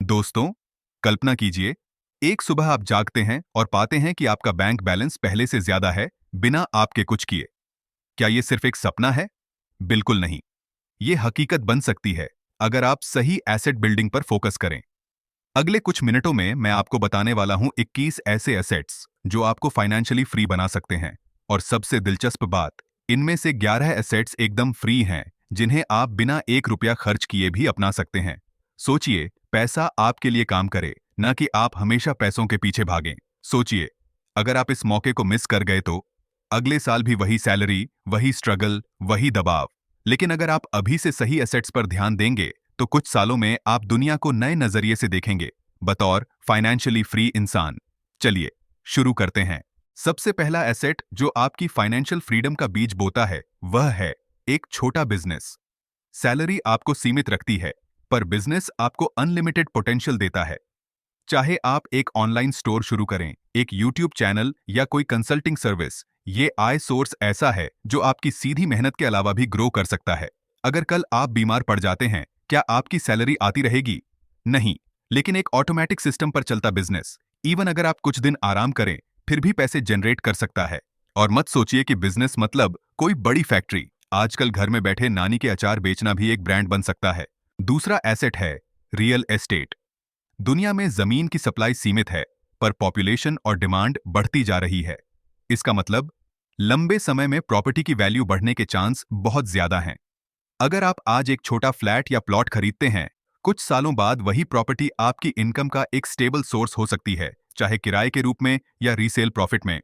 दोस्तों, कल्पना कीजिए, एक सुबह आप जागते हैं और पाते हैं कि आपका बैंक बैलेंस पहले से ज्यादा है, बिना आपके कुछ किए। क्या ये सिर्फ एक सपना है? बिल्कुल नहीं। ये हकीकत बन सकती है, अगर आप सही एसेट बिल्डिंग पर फोकस करें। अगले कुछ मिनटों में मैं आपको बताने वाला हूं 21 ऐसे एसेट्स जो आपको फाइनेंशियली फ्री बना सकते हैं। और सबसे दिलचस्प बात, इनमें से 11 एसेट्स एकदम फ्री हैं, जिन्हें आप बिना 1 रुपया खर्च किए भी अपना सकते हैं। सोचिए, पैसा आपके लिए काम करे, ना कि आप हमेशा पैसों के पीछे भागें। सोचिए, अगर आप इस मौके को मिस कर गए तो अगले साल भी वही सैलरी, वही स्ट्रगल, वही दबाव। लेकिन अगर आप अभी से सही एसेट्स पर ध्यान देंगे तो कुछ सालों में आप दुनिया को नए नजरिए से देखेंगे, बतौर फाइनेंशियली फ्री इंसान। चलिए शुरू करते हैं। सबसे पहला एसेट जो आपकी फाइनेंशियल फ्रीडम का बीज बोता है, वह है एक छोटा बिजनेस। सैलरी आपको सीमित रखती है, पर बिजनेस आपको अनलिमिटेड पोटेंशियल देता है। चाहे आप एक ऑनलाइन स्टोर शुरू करें, एक यूट्यूब चैनल या कोई कंसल्टिंग सर्विस, ये आय सोर्स ऐसा है जो आपकी सीधी मेहनत के अलावा भी ग्रो कर सकता है। अगर कल आप बीमार पड़ जाते हैं, क्या आपकी सैलरी आती रहेगी? नहीं। लेकिन एक ऑटोमेटिक सिस्टम पर चलता बिजनेस, इवन अगर आप कुछ दिन आराम करें, फिर भी पैसे जनरेट कर सकता है। और मत सोचिए कि बिजनेस मतलब कोई बड़ी फैक्ट्री। आजकल घर में बैठे नानी के अचार बेचना भी एक ब्रांड बन सकता है। दूसरा एसेट है रियल एस्टेट। दुनिया में जमीन की सप्लाई सीमित है, पर पॉपुलेशन और डिमांड बढ़ती जा रही है। इसका मतलब लंबे समय में प्रॉपर्टी की वैल्यू बढ़ने के चांस बहुत ज्यादा हैं। अगर आप आज एक छोटा फ्लैट या प्लॉट खरीदते हैं, कुछ सालों बाद वही प्रॉपर्टी आपकी इनकम का एक स्टेबल सोर्स हो सकती है, चाहे किराए के रूप में या रीसेल प्रॉफिट में।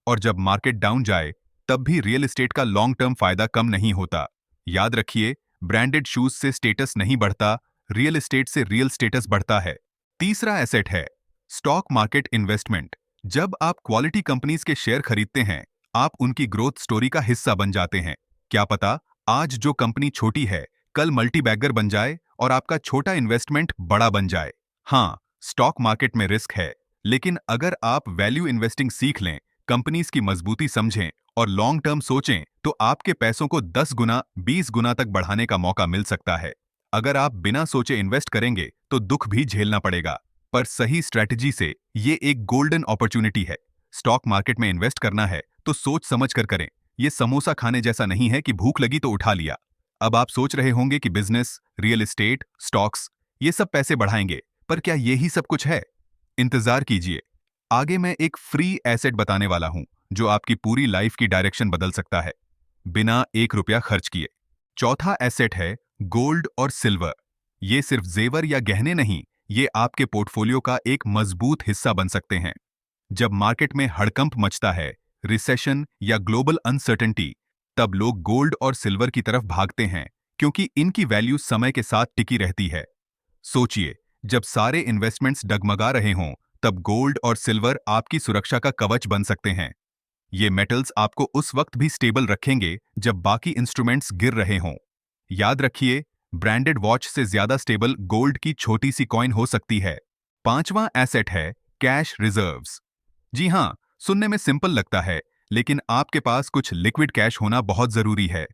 और जब मार्केट डाउन जाए, तब भी रियल एस्टेट का लॉन्ग टर्म फायदा कम नहीं होता। याद रखिए, ब्रांडेड शूज से स्टेटस नहीं बढ़ता, रियल एस्टेट से रियल स्टेटस बढ़ता है। तीसरा एसेट है स्टॉक मार्केट इन्वेस्टमेंट। जब आप क्वालिटी कंपनीज के शेयर खरीदते हैं, आप उनकी ग्रोथ स्टोरी का हिस्सा बन जाते हैं। क्या पता, आज जो कंपनी छोटी है, कल मल्टीबैगर बन जाए और आपका छोटा इन्वेस्टमेंट बड़ा बन जाए। हाँ, स्टॉक मार्केट में रिस्क है, लेकिन अगर आप वैल्यू इन्वेस्टिंग सीख लें, कंपनीज की मजबूती समझें और लॉन्ग टर्म सोचें, तो आपके पैसों को 10 गुना, 20 गुना तक बढ़ाने का मौका मिल सकता है। अगर आप बिना सोचे इन्वेस्ट करेंगे तो दुख भी झेलना पड़ेगा, पर सही स्ट्रैटेजी से ये एक गोल्डन अपॉर्चुनिटी है। स्टॉक मार्केट में इन्वेस्ट करना है तो सोच समझ कर करें। ये समोसा खाने जैसा नहीं है कि भूख लगी तो उठा लिया। अब आप सोच रहे होंगे कि बिजनेस, रियल एस्टेट, स्टॉक्स, ये सब पैसे बढ़ाएंगे, पर क्या यही सब कुछ है? इंतजार कीजिए, आगे मैं एक फ्री एसेट बताने वाला हूं जो आपकी पूरी लाइफ की डायरेक्शन बदल सकता है, बिना 1 रुपया खर्च किए। चौथा एसेट है गोल्ड और सिल्वर। ये सिर्फ जेवर या गहने नहीं, ये आपके पोर्टफोलियो का एक मजबूत हिस्सा बन सकते हैं। जब मार्केट में हड़कंप मचता है, रिसेशन या ग्लोबल अनसर्टेनिटी, तब लोग गोल्ड और सिल्वर की तरफ भागते हैं, क्योंकि इनकी वैल्यू समय के साथ टिकी रहती है। सोचिए, जब सारे इन्वेस्टमेंट्स डगमगा रहे हों, तब गोल्ड और सिल्वर आपकी सुरक्षा का कवच बन सकते हैं। ये मेटल्स आपको उस वक्त भी स्टेबल रखेंगे जब बाकी इंस्ट्रूमेंट्स गिर रहे हों। याद रखिए, ब्रांडेड वॉच से ज्यादा स्टेबल गोल्ड की छोटी सी कॉइन हो सकती है। पांचवां एसेट है कैश रिजर्व्स। जी हां, सुनने में सिंपल लगता है, लेकिन आपके पास कुछ लिक्विड कैश होना बहुत जरूरी है।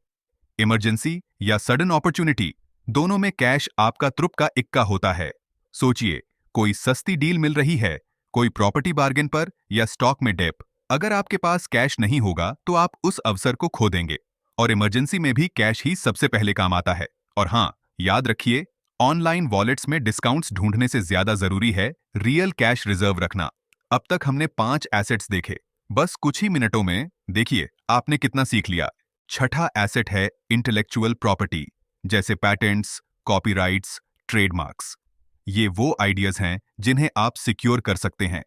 इमरजेंसी या सडन अपॉर्चुनिटी, दोनों में कैश आपका त्रुप का इक्का होता है। सोचिए, कोई सस्ती डील मिल रही है, कोई प्रॉपर्टी बार्गेन पर या स्टॉक में डिप। अगर आपके पास कैश नहीं होगा तो आप उस अवसर को खो देंगे। और इमरजेंसी में भी कैश ही सबसे पहले काम आता है। और हाँ, याद रखिए, ऑनलाइन वॉलेट्स में डिस्काउंट्स ढूंढने से ज्यादा जरूरी है रियल कैश रिजर्व रखना। अब तक हमने 5 एसेट्स देखे, बस कुछ ही मिनटों में देखिए आपने कितना सीख लिया। छठा एसेट है इंटेलेक्चुअल प्रॉपर्टी, जैसे पैटेंट्स, कॉपीराइट्स, ट्रेडमार्क्स। ये वो आइडियाज हैं जिन्हें आप सिक्योर कर सकते हैं।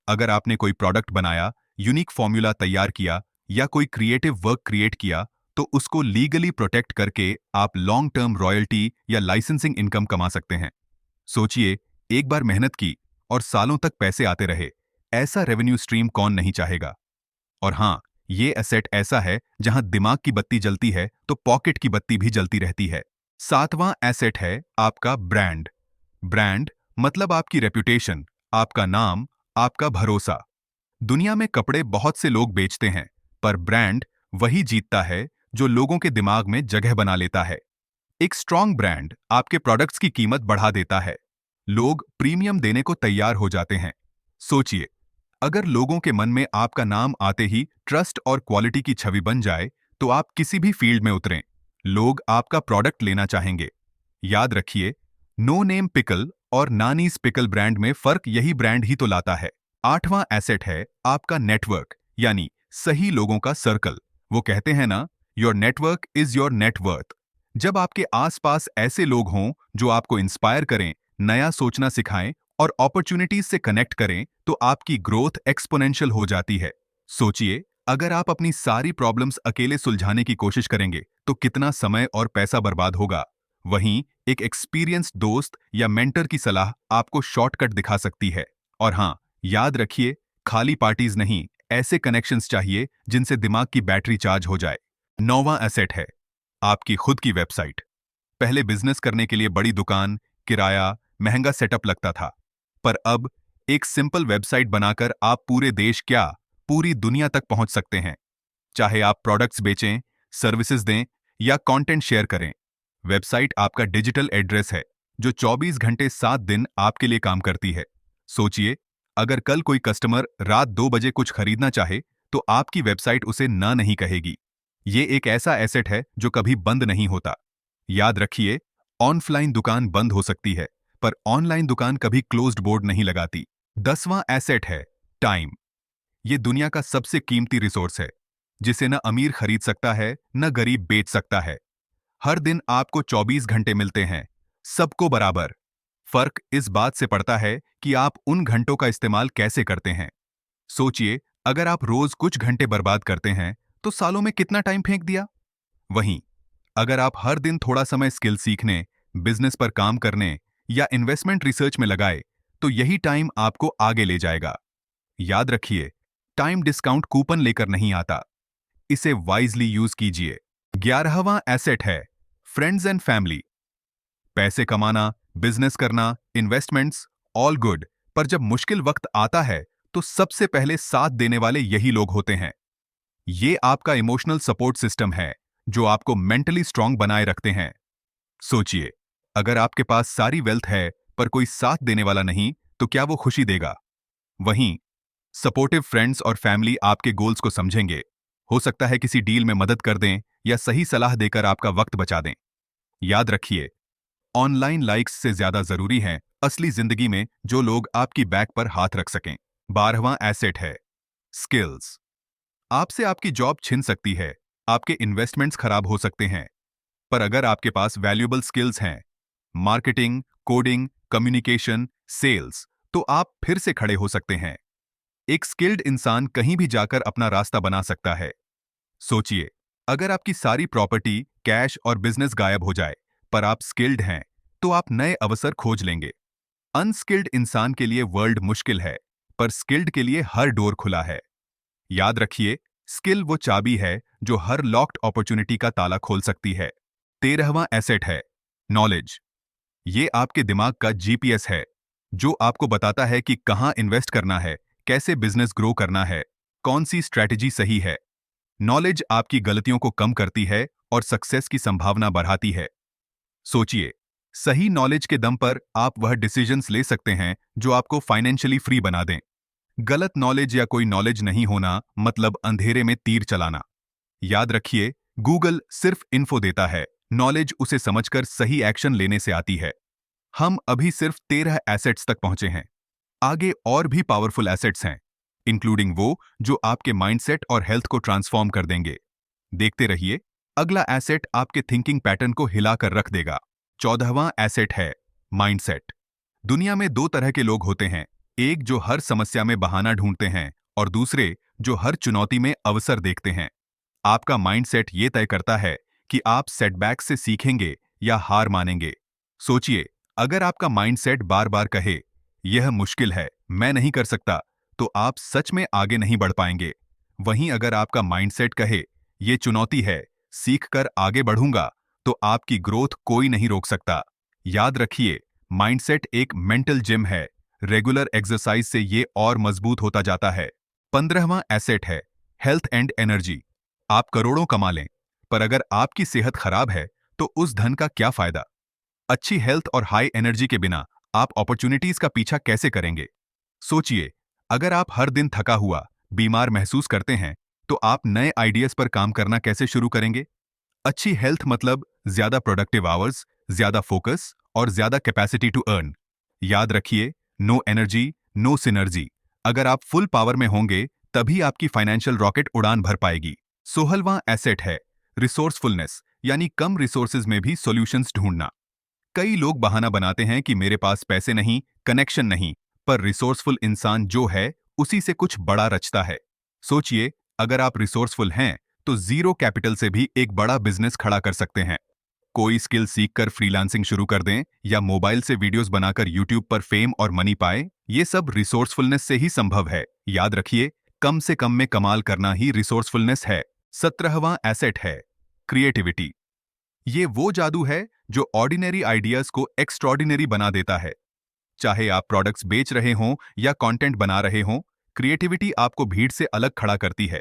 अगर आपने कोई प्रोडक्ट बनाया, यूनिक फॉर्मूला तैयार किया या कोई क्रिएटिव वर्क क्रिएट किया, तो उसको लीगली प्रोटेक्ट करके आप लॉन्ग टर्म रॉयल्टी या लाइसेंसिंग इनकम कमा सकते हैं। सोचिए, एक बार मेहनत की और सालों तक पैसे आते रहे, ऐसा रेवेन्यू स्ट्रीम कौन नहीं चाहेगा? और हाँ, ये एसेट ऐसा है जहां दिमाग की बत्ती जलती है तो पॉकेट की बत्ती भी जलती रहती है। सातवां एसेट है आपका ब्रांड। ब्रांड मतलब आपकी रेपुटेशन, आपका नाम, आपका भरोसा। दुनिया में कपड़े बहुत से लोग बेचते हैं, पर ब्रांड वही जीतता है जो लोगों के दिमाग में जगह बना लेता है। एक स्ट्रॉन्ग ब्रांड आपके प्रोडक्ट्स की कीमत बढ़ा देता है। लोग प्रीमियम देने को तैयार हो जाते हैं। सोचिए, अगर लोगों के मन में आपका नाम आते ही ट्रस्ट और क्वालिटी की छवि बन जाए, तो आप किसी भी फील्ड में उतरें, लोग आपका प्रोडक्ट लेना चाहेंगे। याद रखिए, नो नेम पिकल और नानीज पिकल ब्रांड में फर्क यही ब्रांड ही तो लाता है। आठवां एसेट है आपका नेटवर्क, यानी सही लोगों का सर्कल। वो कहते हैं ना, your network is your net worth. जब आपके आसपास ऐसे लोग हों जो आपको इंस्पायर करें, नया सोचना सिखाएं और अपॉर्चुनिटीज से कनेक्ट करें, तो आपकी ग्रोथ एक्सपोनेंशियल हो जाती है। सोचिए, अगर आप अपनी सारी प्रॉब्लम्स अकेले सुलझाने की कोशिश करेंगे तो कितना समय और पैसा बर्बाद होगा। वहीं एक एक्सपीरियंस्ड दोस्त या मेंटर की सलाह आपको शॉर्टकट दिखा सकती है। और हाँ, याद रखिए, खाली पार्टीज नहीं, ऐसे कनेक्शंस चाहिए जिनसे दिमाग की बैटरी चार्ज हो जाए। नौवां एसेट है आपकी खुद की वेबसाइट। पहले बिजनेस करने के लिए बड़ी दुकान, किराया, महंगा सेटअप लगता था। पर अब एक सिंपल वेबसाइट बनाकर आप पूरे देश क्या, पूरी दुनिया तक पहुंच सकते हैं। चाहे आप प्रोडक्ट्स बेचें, सर्विसेज दें या कंटेंट शेयर करें, वेबसाइट आपका डिजिटल एड्रेस है जो 24 घंटे 7 दिन आपके लिए काम करती है। सोचिए, अगर कल कोई कस्टमर रात 2 बजे कुछ खरीदना चाहे, तो आपकी वेबसाइट उसे ना नहीं कहेगी। ये एक ऐसा एसेट है जो कभी बंद नहीं होता। याद रखिए, ऑफलाइन दुकान बंद हो सकती है, पर ऑनलाइन दुकान कभी क्लोज्ड बोर्ड नहीं लगाती। 10वां एसेट है टाइम। ये दुनिया का सबसे कीमती रिसोर्स है, जिसे न अमीर खरीद सकता है, न गरीब बेच सकता है। हर दिन आपको 24 घंटे मिलते हैं, सबको बराबर। फर्क इस बात से पड़ता है कि आप उन घंटों का इस्तेमाल कैसे करते हैं। सोचिए, अगर आप रोज कुछ घंटे बर्बाद करते हैं, तो सालों में कितना टाइम फेंक दिया। वहीं अगर आप हर दिन थोड़ा समय स्किल सीखने, बिजनेस पर काम करने या इन्वेस्टमेंट रिसर्च में लगाए, तो यही टाइम आपको आगे ले जाएगा। याद रखिए, टाइम डिस्काउंट कूपन लेकर नहीं आता, इसे वाइजली यूज कीजिए। 11वां एसेट है फ्रेंड्स एंड फैमिली। पैसे कमाना, बिजनेस करना, इन्वेस्टमेंट्स, ऑल गुड, पर जब मुश्किल वक्त आता है, तो सबसे पहले साथ देने वाले यही लोग होते हैं। ये आपका इमोशनल सपोर्ट सिस्टम है जो आपको मेंटली स्ट्रांग बनाए रखते हैं। सोचिए, अगर आपके पास सारी वेल्थ है पर कोई साथ देने वाला नहीं, तो क्या वो खुशी देगा। वहीं सपोर्टिव फ्रेंड्स और फैमिली आपके गोल्स को समझेंगे, हो सकता है किसी डील में मदद कर दें या सही सलाह देकर आपका वक्त बचा दें। याद रखिए, ऑनलाइन लाइक्स से ज्यादा जरूरी है असली जिंदगी में जो लोग आपकी बैक पर हाथ रख सकें। 12वां एसेट है स्किल्स। आपसे आपकी जॉब छिन सकती है, आपके इन्वेस्टमेंट्स खराब हो सकते हैं, पर अगर आपके पास वैल्यूएबल स्किल्स हैं, मार्केटिंग, कोडिंग, कम्युनिकेशन, सेल्स, तो आप फिर से खड़े हो सकते हैं। एक स्किल्ड इंसान कहीं भी जाकर अपना रास्ता बना सकता है। सोचिए, अगर आपकी सारी प्रॉपर्टी, कैश और बिजनेस गायब हो जाए, पर आप स्किल्ड हैं, तो आप नए अवसर खोज लेंगे। अनस्किल्ड इंसान के लिए वर्ल्ड मुश्किल है, पर स्किल्ड के लिए हर डोर खुला है। याद रखिए, स्किल वो चाबी है जो हर लॉक्ड अपॉर्चुनिटी का ताला खोल सकती है। 13वां एसेट है नॉलेज। ये आपके दिमाग का जीपीएस है, जो आपको बताता है कि कहां इन्वेस्ट करना है, कैसे बिजनेस ग्रो करना है, कौन सी स्ट्रैटेजी सही है। नॉलेज आपकी गलतियों को कम करती है और सक्सेस की संभावना बढ़ाती है। सोचिए, सही नॉलेज के दम पर आप वह डिसीजंस ले सकते हैं जो आपको फाइनेंशियली फ्री बना दें। गलत नॉलेज या कोई नॉलेज नहीं होना मतलब अंधेरे में तीर चलाना। याद रखिए, गूगल सिर्फ इन्फो देता है, नॉलेज उसे समझकर सही एक्शन लेने से आती है। हम अभी सिर्फ 13 एसेट्स तक पहुंचे हैं। आगे और भी पावरफुल एसेट्स हैं, इंक्लूडिंग वो जो आपके माइंडसेट और हेल्थ को ट्रांसफॉर्म कर देंगे। देखते रहिए, अगला एसेट आपके थिंकिंग पैटर्न को हिलाकर रख देगा। 14वां एसेट है माइंडसेट। दुनिया में दो तरह के लोग होते हैं, एक जो हर समस्या में बहाना ढूंढते हैं और दूसरे जो हर चुनौती में अवसर देखते हैं। आपका माइंडसेट ये तय करता है कि आप सेटबैक से सीखेंगे या हार मानेंगे। सोचिए, अगर आपका माइंडसेट बार बार कहे, यह मुश्किल है, मैं नहीं कर सकता, तो आप सच में आगे नहीं बढ़ पाएंगे। वहीं अगर आपका माइंडसेट कहे, ये चुनौती है, सीख कर आगे बढ़ूंगा, तो आपकी ग्रोथ कोई नहीं रोक सकता। याद रखिए, माइंडसेट एक मेंटल जिम है, रेगुलर एक्सरसाइज से ये और मजबूत होता जाता है। 15वां एसेट है हेल्थ एंड एनर्जी। आप करोड़ों कमा लें, पर अगर आपकी सेहत खराब है, तो उस धन का क्या फायदा। अच्छी हेल्थ और हाई एनर्जी के बिना आप अपॉर्चुनिटीज का पीछा कैसे करेंगे? सोचिए, अगर आप हर दिन थका हुआ, बीमार महसूस करते हैं, तो आप नए आइडियाज पर काम करना कैसे शुरू करेंगे? अच्छी हेल्थ मतलब ज्यादा प्रोडक्टिव आवर्स, ज्यादा फोकस और ज्यादा कैपेसिटी टू अर्न। याद रखिए, नो एनर्जी, नो सिनर्जी। अगर आप फुल पावर में होंगे, तभी आपकी फाइनेंशियल रॉकेट उड़ान भर पाएगी। 16वां एसेट है रिसोर्सफुलनेस, यानी कम रिसोर्सेज में भी सॉल्यूशंस ढूंढना। कई लोग बहाना बनाते हैं कि मेरे पास पैसे नहीं, कनेक्शन नहीं, पर रिसोर्सफुल इंसान जो है, उसी से कुछ बड़ा रचता है। सोचिए, अगर आप रिसोर्सफुल हैं, तो जीरो कैपिटल से भी एक बड़ा बिजनेस खड़ा कर सकते हैं। कोई स्किल सीखकर फ्रीलांसिंग शुरू कर दें या मोबाइल से वीडियोस बनाकर यूट्यूब पर फेम और मनी पाए, ये सब रिसोर्सफुलनेस से ही संभव है। याद रखिए, कम से कम में कमाल करना ही रिसोर्सफुलनेस है। 17वां एसेट है क्रिएटिविटी। ये वो जादू है जो ऑर्डिनरी आइडियाज को एक्स्ट्रॉर्डिनरी बना देता है। चाहे आप प्रोडक्ट्स बेच रहे हों या कंटेंट बना रहे हों, क्रिएटिविटी आपको भीड़ से अलग खड़ा करती है।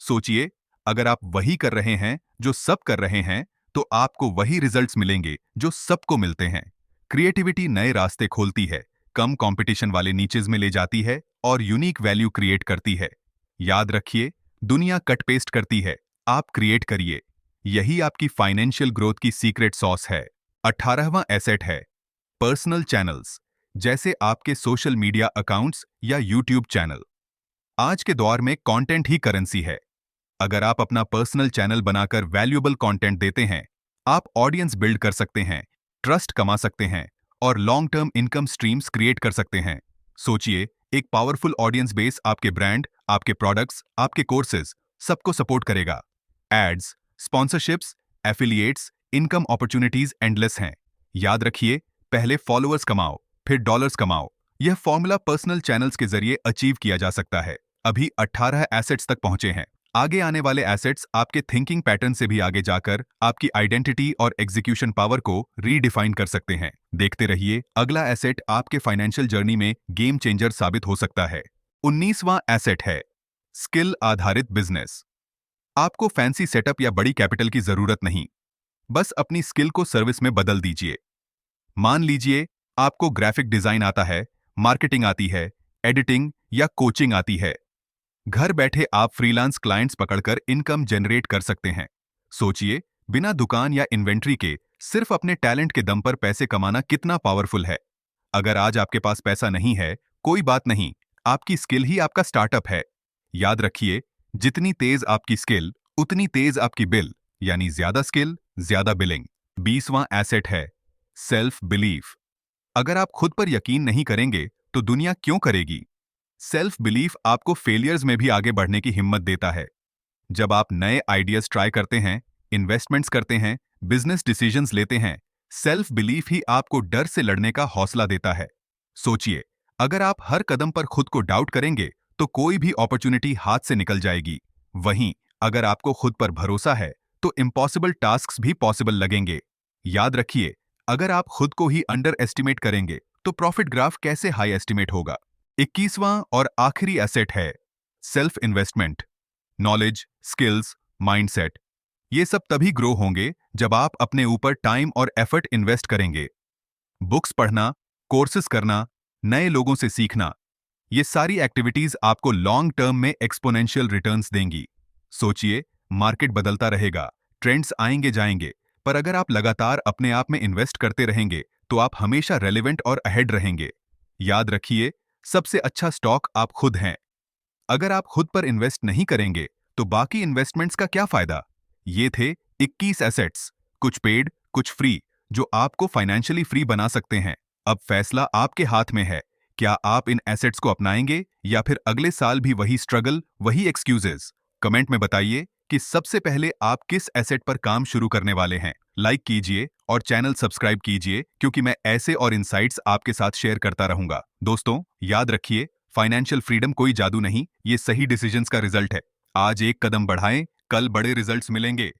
सोचिए, अगर आप वही कर रहे हैं जो सब कर रहे हैं, तो आपको वही रिजल्ट्स मिलेंगे जो सबको मिलते हैं। क्रिएटिविटी नए रास्ते खोलती है, कम कंपटीशन वाले नीचेज में ले जाती है और यूनिक वैल्यू क्रिएट करती है। याद रखिए, दुनिया कट पेस्ट करती है, आप क्रिएट करिए। यही आपकी फाइनेंशियल ग्रोथ की सीक्रेट सॉस है। 18वां एसेट है पर्सनल चैनल्स, जैसे आपके सोशल मीडिया अकाउंट्स या यूट्यूब चैनल। आज के दौर में कंटेंट ही करेंसी है। अगर आप अपना पर्सनल चैनल बनाकर वैल्यूएबल कंटेंट देते हैं, आप ऑडियंस बिल्ड कर सकते हैं, ट्रस्ट कमा सकते हैं और long term income streams create कर सकते हैं। सोचिए, एक पावरफुल ऑडियंस बेस आपके ब्रांड, आपके प्रोडक्ट्स, आपके कोर्सेज सबको सपोर्ट करेगा। Ads, sponsorships, affiliates, income opportunities endless हैं। याद रखिए, पहले फॉलोअर्स कमाओ, फिर डॉलर्स कमाओ। यह फॉर्मूला पर्सनल चैनल्स के जरिए अचीव किया जा सकता है। अभी 18 एसेट्स तक पहुंचे हैं। आगे आने वाले एसेट्स आपके थिंकिंग पैटर्न से भी आगे जाकर आपकी आइडेंटिटी और एग्जीक्यूशन पावर को रीडिफाइन कर सकते हैं। देखते रहिए, अगला एसेट आपके फाइनेंशियल जर्नी में गेम चेंजर साबित हो सकता है। 19वां एसेट है स्किल आधारित बिजनेस। आपको फैंसी सेटअप या बड़ी कैपिटल की जरूरत नहीं, बस अपनी स्किल को सर्विस में बदल दीजिए। मान लीजिए, आपको ग्राफिक डिजाइन आता है, मार्केटिंग आती है, एडिटिंग या कोचिंग आती है। घर बैठे आप फ्रीलांस क्लाइंट्स पकड़कर इनकम जनरेट कर सकते हैं। सोचिए, बिना दुकान या इन्वेंट्री के सिर्फ अपने टैलेंट के दम पर पैसे कमाना कितना पावरफुल है। अगर आज आपके पास पैसा नहीं है, कोई बात नहीं, आपकी स्किल ही आपका स्टार्टअप है। याद रखिए, जितनी तेज आपकी स्किल, उतनी तेज आपकी बिल, यानी ज्यादा स्किल, ज्यादा बिलिंग। 20वां एसेट है सेल्फ बिलीफ। अगर आप खुद पर यकीन नहीं करेंगे, तो दुनिया क्यों करेगी? सेल्फ बिलीफ आपको फेलियर्स में भी आगे बढ़ने की हिम्मत देता है। जब आप नए आइडियाज ट्राई करते हैं, इन्वेस्टमेंट्स करते हैं, बिजनेस डिसीजंस लेते हैं, सेल्फ बिलीफ ही आपको डर से लड़ने का हौसला देता है। सोचिए, अगर आप हर कदम पर खुद को डाउट करेंगे, तो कोई भी अपॉर्चुनिटी हाथ से निकल जाएगी। वहीं अगर आपको खुद पर भरोसा है, तो इम्पॉसिबल टास्क्स भी पॉसिबल लगेंगे। याद रखिए, अगर आप खुद को ही अंडर एस्टिमेट करेंगे, तो प्रॉफिट ग्राफ कैसे हाई एस्टिमेट होगा? 21वां और आखिरी एसेट है self investment. Knowledge, skills, mindset, ये सब तभी ग्रो होंगे जब आप अपने ऊपर टाइम और एफर्ट इन्वेस्ट करेंगे। बुक्स पढ़ना, कोर्सेज करना, नए लोगों से सीखना, ये सारी एक्टिविटीज आपको लॉन्ग टर्म में एक्सपोनेंशियल रिटर्न्स देंगी। सोचिए, मार्केट बदलता रहेगा, ट्रेंड्स आएंगे जाएंगे, पर अगर आप लगातार अपने आप में इन्वेस्ट करते रहेंगे, तो आप हमेशा रेलेवेंट और अहेड रहेंगे। याद रखिए, सबसे अच्छा स्टॉक आप खुद हैं। अगर आप खुद पर इन्वेस्ट नहीं करेंगे, तो बाकी इन्वेस्टमेंट्स का क्या फायदा? ये थे 21 एसेट्स, कुछ पेड, कुछ फ्री, जो आपको फाइनेंशियली फ्री बना सकते हैं। अब फैसला आपके हाथ में है। क्या आप इन एसेट्स को अपनाएंगे या फिर अगले साल भी वही स्ट्रगल, वही एक्सक्यूजेस? कमेंट में बताइए कि सबसे पहले आप किस एसेट पर काम शुरू करने वाले हैं। लाइक कीजिए और चैनल सब्सक्राइब कीजिए, क्योंकि मैं ऐसे और इनसाइट्स आपके साथ शेयर करता रहूंगा। दोस्तों, याद रखिए, फाइनेंशियल फ्रीडम कोई जादू नहीं, ये सही डिसीजंस का रिजल्ट है। आज एक कदम बढ़ाएं, कल बड़े रिजल्ट्स मिलेंगे।